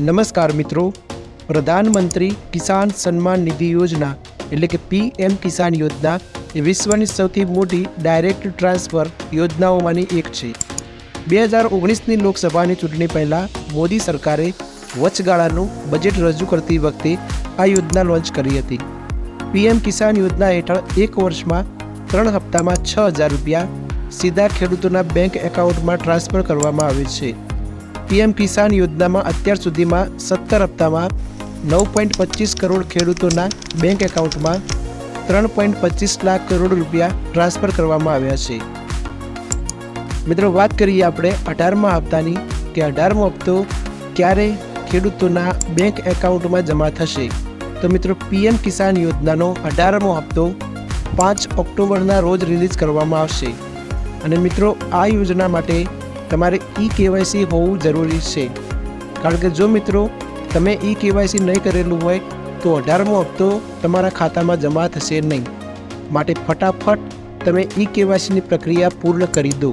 નમસ્કાર મિત્રો, પ્રધાનમંત્રી કિસાન સન્માન નિધિ યોજના એટલે કે PM કિસાન યોજના એ વિશ્વની સૌથી મોટી ડાયરેક્ટ ટ્રાન્સફર યોજનાઓમાંની એક છે। 2019ની લોકસભાની ચૂંટણી પહેલાં મોદી સરકારે વચગાળાનું બજેટ રજૂ કરતી વખતે આ યોજના લોન્ચ કરી હતી। PM કિસાન યોજના હેઠળ એક વર્ષમાં 3 હપ્તામાં 6,000 રૂપિયા સીધા ખેડૂતોના બેંક એકાઉન્ટમાં ટ્રાન્સફર કરવામાં આવે છે। PM કિસાન યોજનામાં અત્યાર સુધીમાં 17 હપ્તામાં 9.25 કરોડ ખેડૂતોના બેંક એકાઉન્ટમાં 3.25 લાખ કરોડ રૂપિયા ટ્રાન્સફર કરવામાં આવ્યા છે। મિત્રો, વાત કરીએ આપણે 18મા હપ્તાની કે 18મો હપ્તો ક્યારે ખેડૂતોના બેંક એકાઉન્ટમાં જમા થશે। તો મિત્રો, PM કિસાન યોજનાનો 18મો હપ્તો 5 ઓક્ટોબરના રોજ રિલીઝ કરવામાં આવશે। અને મિત્રો, આ યોજના માટે તમારે eKYC હોવું જરૂરી છે, કારણ કે જો મિત્રો તમે eKYC નહીં કરેલું હોય તો 18મો હપ્તો તમારા ખાતામાં જમા થશે નહીં। માટે ફટાફટ તમે eKYCની પ્રક્રિયા પૂર્ણ કરી દો।